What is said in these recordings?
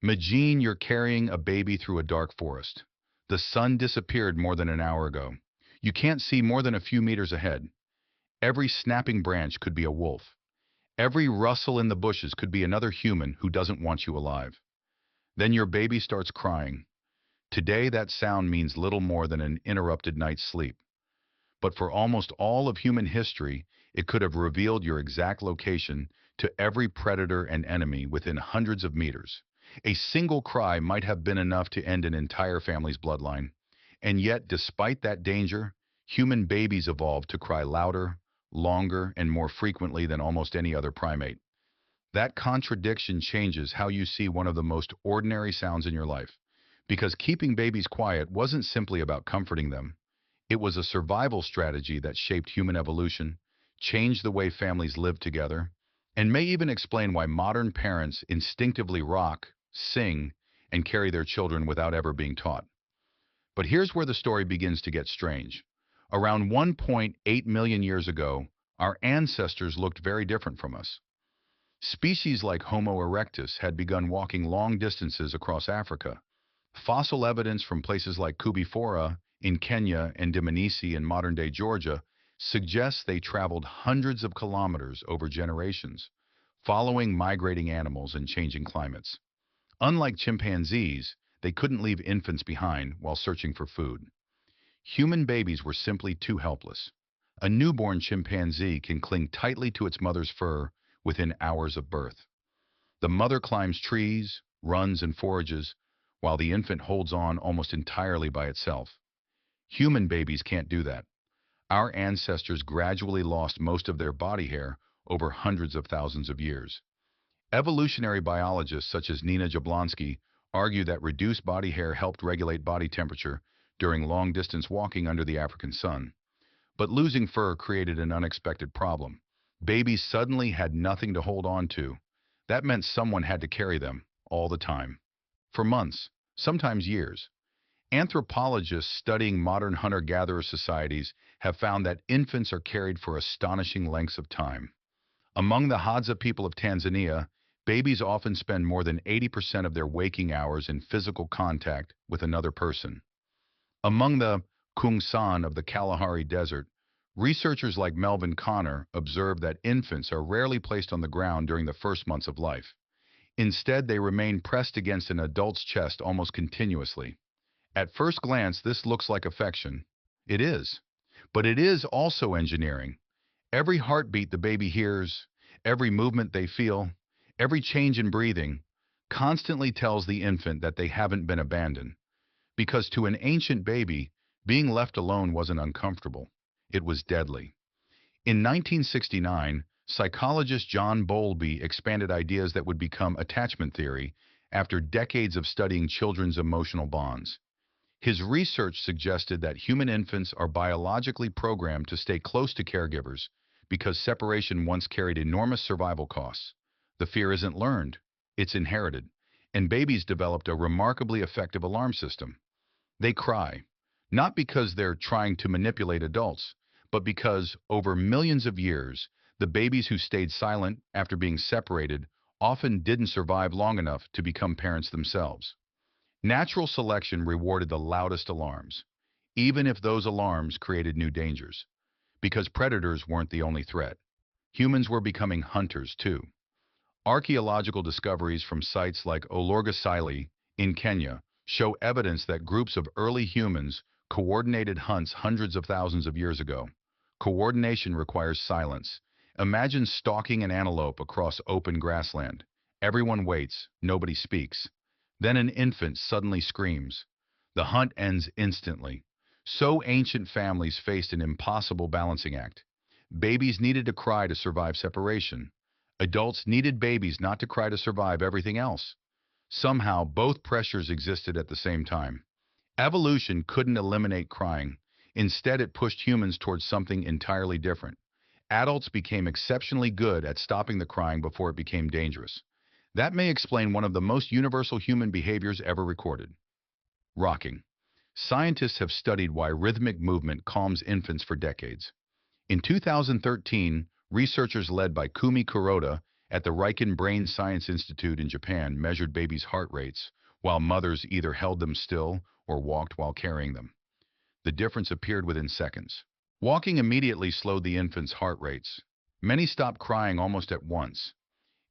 Imagine you're carrying a baby through a dark forest. The sun disappeared more than an hour ago. You can't see more than a few meters ahead. Every snapping branch could be a wolf. Every rustle in the bushes could be another human who doesn't want you alive. Then your baby starts crying. Today, that sound means little more than an interrupted night's sleep. But for almost all of human history, it could have revealed your exact location to every predator and enemy within hundreds of meters. A single cry might have been enough to end an entire family's bloodline. And yet, despite that danger, human babies evolved to cry louder, longer, and more frequently than almost any other primate. That contradiction changes how you see one of the most ordinary sounds in your life. Because keeping babies quiet wasn't simply about comforting them. It was a survival strategy that shaped human evolution, changed the way families lived together, and may even explain why modern parents instinctively rock, sing, and carry their children without ever being taught. But here's where the story begins to get strange. Around 1.8 million years ago, our ancestors looked very different from us. Species like Homo erectus had begun walking long distances across Africa. Fossil evidence from places like Kubifora in Kenya and Dmanisi in modern-day Georgia suggests they traveled hundreds of kilometers over generations, following migrating animals and changing climates. Unlike chimpanzees, they couldn't leave infants behind while searching for food. Human babies were simply too helpless. A newborn chimpanzee can cling tightly to its mother's fur within hours of birth. The mother climbs trees, runs, and forages, while the infant holds on almost entirely by itself. Human babies can't do that. Our ancestors gradually lost most of their body hair over hundreds of thousands of years. Evolutionary biologists such as Nina Jablonski argue that reduced body hair helped regulate body temperature during long-distance walking under the African sun. But losing fur created an unexpected problem. Babies suddenly had nothing to hold on to. That meant someone had to carry them, all the time. For months, sometimes years. Anthropologists studying modern hunter-gatherer societies have found that infants are carried for astonishing lengths of time. Among the Hadza people of Tanzania, babies often spend more than 80% of their waking hours in physical contact with another person. Among the Kungsan of the Kalahari Desert, researchers like Melvin Connor observed that infants are rarely placed on the ground during the first months of life. Instead, they remain pressed against an adult's chest almost continuously. At first glance, this looks like affection. It is. But it is also engineering. Every heartbeat the baby hears, every movement they feel, every change in breathing, constantly tells the infant that they haven't been abandoned. Because to an ancient baby, being left alone wasn't uncomfortable. It was deadly. In 1969, psychologist John Bowlby expanded ideas that would become attachment theory after decades of studying children's emotional bonds. His research suggested that human infants are biologically programmed to stay close to caregivers because separation once carried enormous survival costs. The fear isn't learned, it's inherited, and babies developed a remarkably effective alarm system. They cry, not because they're trying to manipulate adults, but because, over millions of years, the babies who stayed silent after being separated often didn't survive long enough to become parents themselves. Natural selection rewarded the loudest alarms, even if those alarms created new dangers. Because predators weren't the only threat. Humans were becoming hunters, too. Archaeological discoveries from sites like Olorgesailie in Kenya show evidence that groups of early humans coordinated hunts hundreds of thousands of years ago. Coordination requires silence. Imagine stalking an antelope across open grassland. Everyone waits, nobody speaks. Then an infant suddenly screams. The hunt ends instantly. So ancient families faced an impossible balancing act. Babies needed to cry to survive separation. Adults needed babies not to cry to survive everything else. Somehow, both pressures existed at the same time. Evolution couldn't eliminate crying. Instead, it pushed humans towards something entirely different. Adults became exceptionally good at stopping the crying before it became dangerous. That may explain one of the most universal human behaviors ever recorded. Rocking. Scientists have studied why rhythmic movement calms infants for decades. In 2013, researchers led by Kumi Kuroda at the Riken Brain Science Institute in Japan measured babies' heart rates, while mothers either held them still or walked while carrying them. The difference appeared within seconds. Walking immediately slowed the infants' heart rates. Many stopped crying almost at once.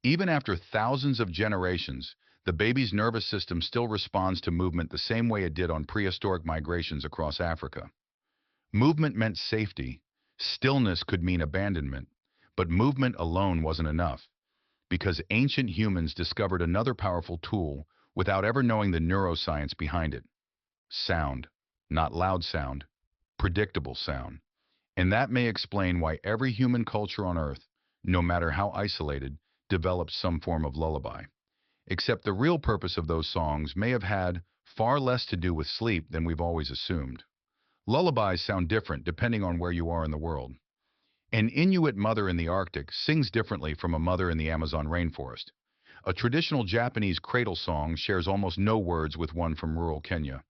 Even after thousands of generations, the baby's nervous system still responds to movement the same way it did on prehistoric migrations across Africa. Movement meant safety. Stillness could mean abandonment. But movement alone wasn't enough, because ancient humans discovered another powerful tool without ever knowing the neuroscience behind it. Sound. Not loud sound, predictable sound. And that may explain why every human culture on Earth, no matter how isolated, developed some form of lullaby. Except the real purpose of those songs may have had far less to do with sleep than we've always assumed. Lullabies sound different depending on where you are in the world. An Inuit mother in the Arctic sings differently from a mother in the Amazon rainforest. A traditional Japanese cradle song shares almost no words with one from rural Kenya.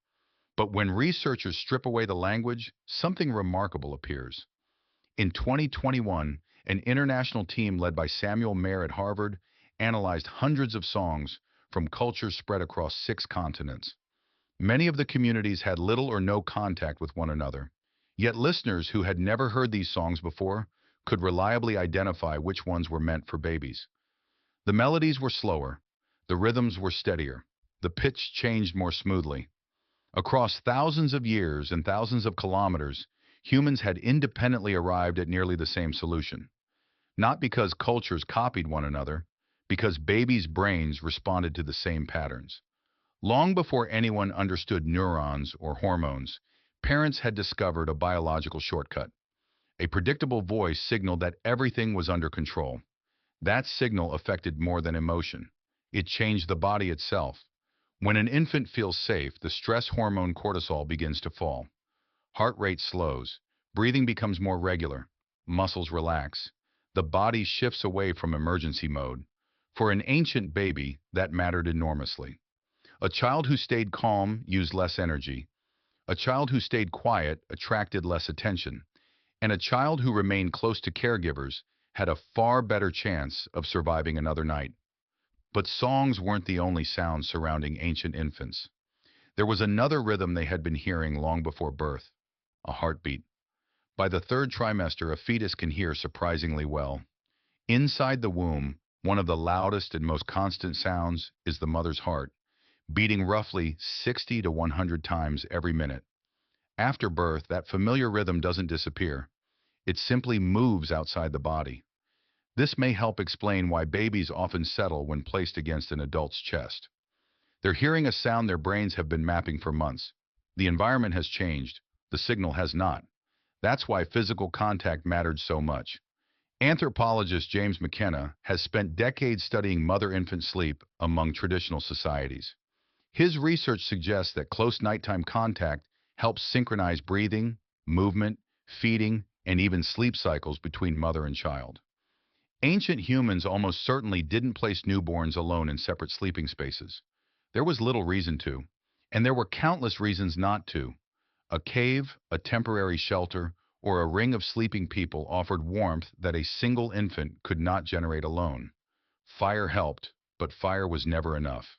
But when researchers strip away the language, something remarkable appears. In 2021, an international team led by Samuel Mayer at Harvard analyzed hundreds of songs from cultures spread across 6 continents. Many of the communities had little or no contact with one another, yet listeners who had never heard these songs before could reliably identify which ones were meant for babies. The melodies were slower, the rhythms were steadier, the pitch changed more smoothly. Across thousands of years and thousands of kilometers, humans had independently arrived at nearly the same solution. Not because cultures copied one another, because babies' brains responded to the same patterns. Long before anyone understood neurons or hormones, parents had discovered a biological shortcut. A predictable voice signaled that everything was under control. That signal affected more than emotion. It changed the body itself. When an infant feels safe, the stress hormone cortisol begins to fall. Heart rate slows, breathing becomes more regular, muscles relax. The body shifts away from emergency mode. For an ancient baby, that mattered enormously. A child who stayed calm used less energy. A child who stayed quiet attracted less attention. And a child who remained close to caregivers had a far better chance of surviving another night. But songs weren't the only sounds surrounding ancient infants. There was another rhythm they had been hearing long before birth, a heartbeat. By the 3rd trimester, a fetus can hear surprisingly well. Inside the womb, one of the loudest and most constant sounds is the mother's heart, beating roughly 60 to 100 times every minute. After birth, that familiar rhythm doesn't disappear. It simply moves outside the body. This may help explain why babies often settle when placed against an adult's chest. They're hearing a sound their brains have been mapping for months. The environment has changed. The signal has not. That's why physical contact mattered so much. Anthropologist James McKenna has spent decades studying mother-infant sleep among traditional societies. His research suggests that close nighttime contact helps synchronize breathing, movement, feeding, and even sleep cycles between mother and child. Ancient humans almost certainly didn't place newborns alone in separate sleeping spaces. There was little reason to, and there were countless reasons not to. A cave, a temporary shelter, or a ring of sleeping people offered warmth that a single infant could not generate alone. Fire helped, but fire was never enough.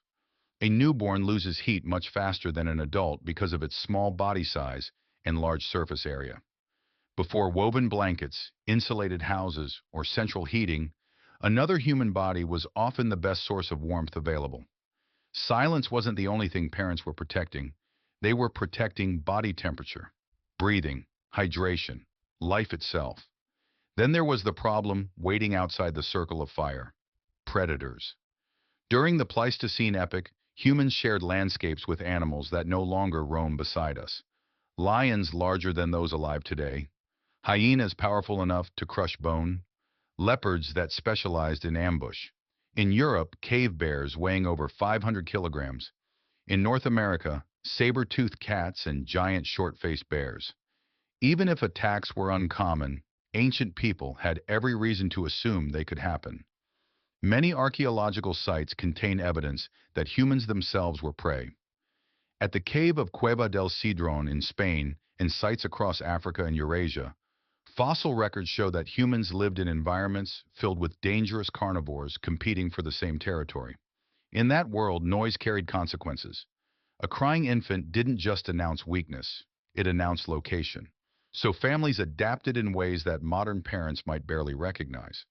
A newborn loses heat much faster than an adult because of its small body size and large surface area. Before woven blankets, insulated houses, or central heating, another human body was often the best source of warmth available. Silence wasn't the only thing parents were protecting. They were protecting body temperature, breathing, hydration, life itself. Then there was the problem waiting outside the circle of fire: predators. During the Pleistocene epoch, humans shared landscapes with animals that no longer roam beside us. Lions larger than those alive today, hyenas powerful enough to crush bone, leopards that specialized in ambush. In Europe, cave bears weighing over 500 kilograms. In North America, saber-toothed cats and giant short-faced bears. Even if attacks were uncommon, ancient people had every reason to assume they could happen. Many archaeological sites contain evidence that humans themselves were prey. At the cave of Cueva del Cedrón in Spain and sites across Africa and Eurasia, Fossil records show that humans lived in environments filled with dangerous carnivores competing for the same territory. In that world, noise carried consequences. A crying infant didn't just announce weakness, it announced location. So families adapted in ways that modern parents might barely recognize.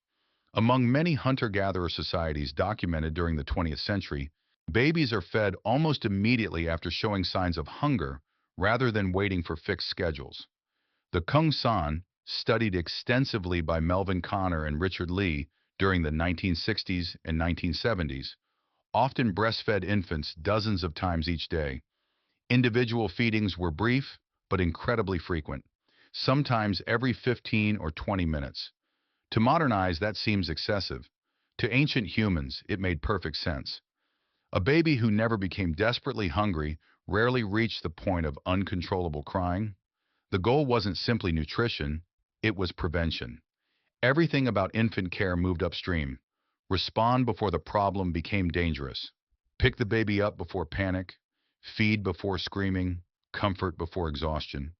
Among many hunter-gatherer societies documented during the 20th century, babies are fed almost immediately after showing signs of hunger rather than waiting for fixed schedules. The Kung San, studied extensively by Melvin Connor and Richard Lee during the 1960s and 1970s, often breastfed infants dozens of times each day. Individual feedings were brief, but incredibly frequent, sometimes every 15 or 20 minutes. To modernize, that seems excessive. To ancient humans, it made perfect sense. A baby who never became desperately hungry rarely reached the point of uncontrollable crying. The goal wasn't simply nutrition, it was prevention. Everything about infant care moved upstream. Respond before the problem became dangerous. Pick the baby up before panic. Feed before screaming. Comfort before exhaustion.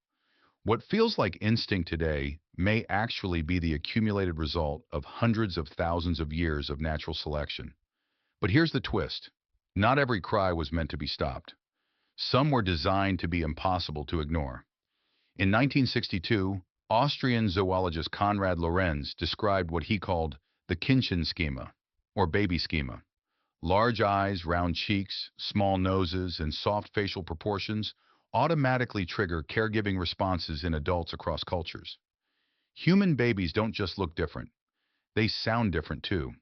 What feels like instinct today may actually be the accumulated result of hundreds of thousands of years of natural selection. But here's the twist. Not every cry was meant to be stopped. Some were designed to be impossible to ignore. In 1962, Austrian zoologist Konrad Lorenz described what he called the Kindchen schema, or baby schema. Large eyes, round cheeks, small noses, and soft facial proportions automatically trigger caregiving responses in adults across cultures. Human babies don't just look different, they sound different too.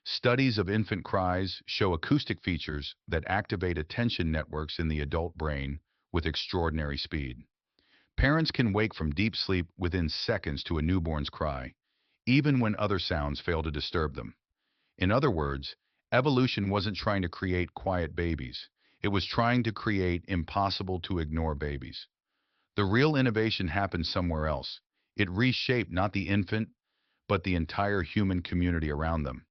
Studies of infant cries show acoustic features that activate attention networks in the adult brain with extraordinary speed. Parents can wake from deep sleep within seconds to a newborn's cry, even when other sounds fail to disturb them. In other words, evolution wasn't trying to create quiet babies. It was trying to create impossible to ignore babies. The real innovation happened somewhere else. It reshaped not the infant, but the entire human community around them.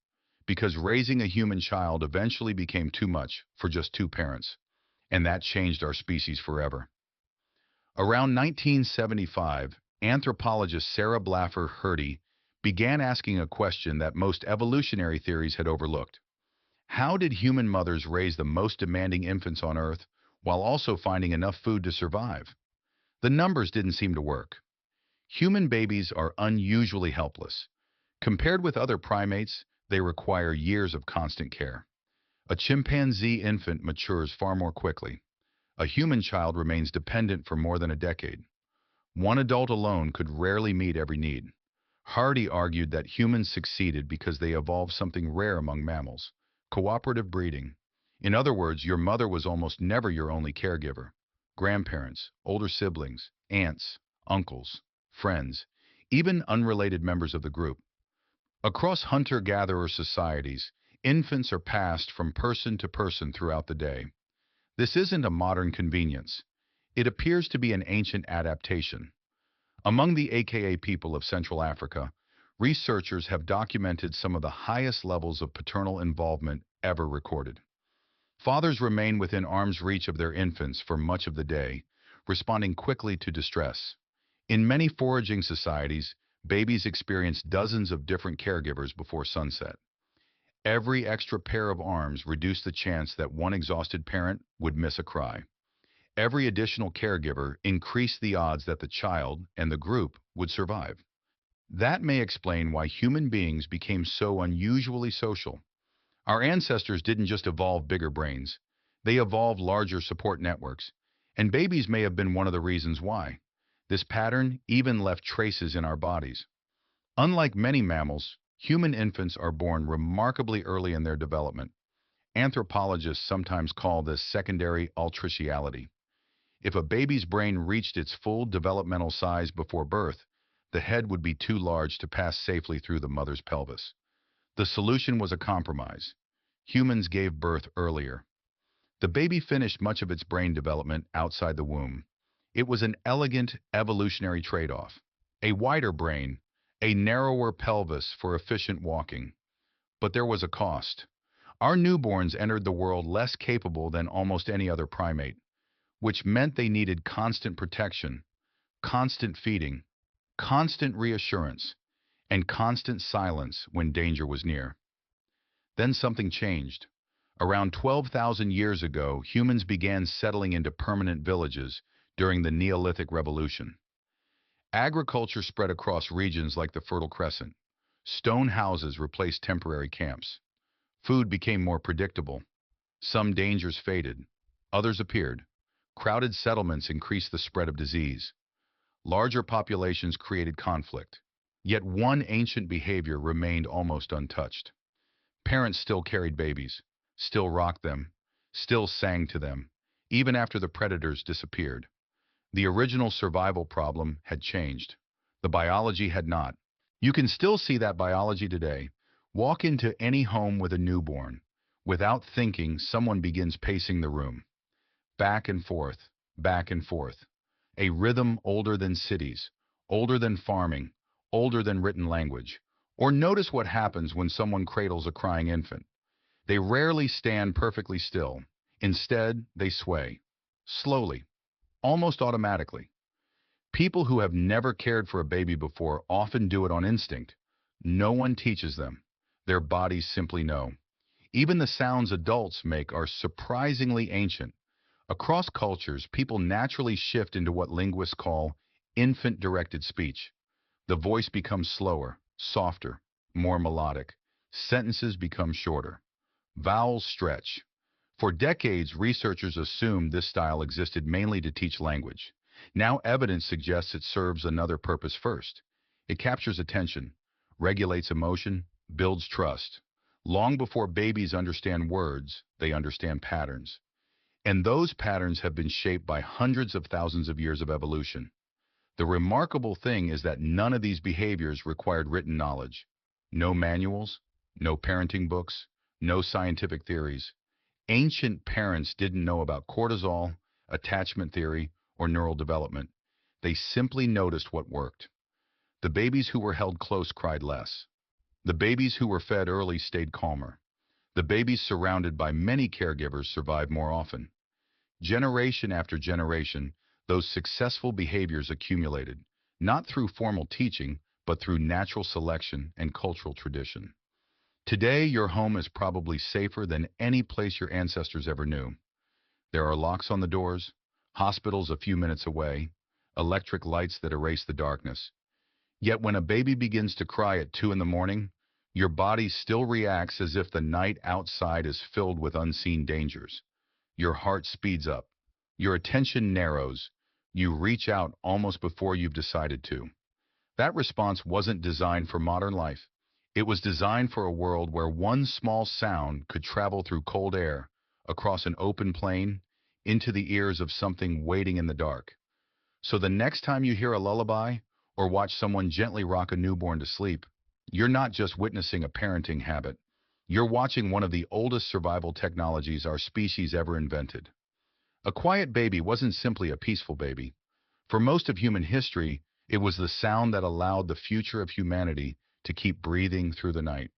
Because raising a human child eventually became too much for just two parents, and that changed our species forever. Around 1975, anthropologist Sarah Blaffer Hrdy began asking a question that most evolutionary theories had overlooked. How did human mothers raise the most demanding infants on Earth while also finding enough food to survive? The numbers didn't seem to work. Human babies are unusually helpless. Compared with other primates, they require years of constant care. A chimpanzee infant matures far more quickly. A human child remains dependent for more than a decade. One adult alone could rarely meet every need. Hardy argued that humans succeeded because they evolved something rare among mammals: cooperative breeding. In other words, your mother was almost never your only caregiver. Grandparents, older siblings, aunts, uncles, friends, even unrelated members of the group. Across hunter-gatherer societies, infants are passed from person to person throughout the day. This isn't a modern convenience. It appears to be an ancient adaptation. Among the AKA people of Central Africa, researchers have documented some of the highest levels of paternal involvement ever recorded. Fathers remain within arm's reach of their infants for much of the day, responding quickly to distress. In many foraging societies, babies experience dozens of different caregivers before sunset. Every extra pair of arms reduced the chance that one exhausted parent would miss a cry. Every additional caregiver increased the odds that the child and the group would survive. That may explain why human beings became so unusually social. Our ancestors didn't just evolve bigger brains, they evolved larger support networks, and babies may have been one of the reasons why. This pattern even left traces in our bodies. Unlike many mammals, human infants are born remarkably early in their development. Anthropologists sometimes call this secondary altriciality. If a baby's brain reached its full developmental size before birth, the head would be too large to pass safely through the mother's pelvis. The solution was a compromise. Humans gave birth earlier. The baby finished much of its brain development outside the womb. It was an elegant evolutionary trade-off. A wider brain, a narrower pelvis for efficient walking. But there was a cost. Our newborns entered the world less capable than almost any other primate, which meant they needed constant protection, constant feeding, constant reassurance, and constant silence when danger was near. Then something changed. Around 12,000 years ago, humans began settling into permanent villages during the Neolithic Revolution. Agriculture spread across regions like the Fertile Crescent. Stone houses replaced temporary camps. Food became more predictable. Some dangers faded. Others appeared. Crowded settlements increased the spread of disease. Larger populations created conflict. Yet one ancient behavior remained almost untouched. Parents still carried babies, still rocked them, still sang to them, even after the predators disappeared. The original survival problem had changed. The biology had not. You can still see that biology today. Walk into any home with a newborn. Without thinking, someone begins pacing the room. Back and forth, back and forth. A rhythm older than cities, older than farming, older than written language. Or notice what happens when someone cradles a crying infant. They rarely stand perfectly still. Instead, they sway. Slowly, almost automatically. People who have never cared for a baby before often do it on instinct. No one teaches them. Their bodies simply know. Even the sounds adults make are surprisingly ancient. Across cultures, people naturally shift into what linguists call infant-directed speech. The voice becomes slower, softer, more melodic. Sentences become shorter. Vowels stretch. For decades, researchers assumed this style existed mainly to teach language. Now evidence suggests it serves another purpose first. It captures attention, regulates emotion, builds trust. Long before babies understand words, they understand patterns. And those patterns have been shaped by hundreds of thousands of years of evolution. The remarkable thing is that none of these behaviors required written knowledge. No manuals, no parenting books, no scientific theories. Ancient parents didn't know about cortisol, attachment theory, or neural development. They simply noticed what worked. The babies who were held close cried less. The babies who were fed early stayed calmer. The babies surrounded by many caregivers survived more often. Generation after generation, those successful behaviors accumulated, not through formal teaching, but through natural selection and cultural tradition. Today, your home is probably safer than any place your ancestors ever knew. There are locks on the doors, hospitals a few minutes away, electric lights that erase the darkness. Yet when a baby begins to cry at 2 in the morning, your body still reacts as if the night outside is filled with unseen dangers. Your heart speeds up. Your attention narrows. You reach out almost before you've decided to. That response wasn't designed for modern life. It was designed for a world where one small sound could travel through cold air, across an open plain, into the ears of something waiting in the dark. So the next time you hear a lullaby or watch someone gently rock a newborn to sleep, you're not just witnessing a parenting habit. You're watching one of the oldest survival technologies our species ever invented. A quiet baby wasn't simply a peaceful baby. For most of human history, it was the sound that allowed the future of humanity to keep breathing through the night.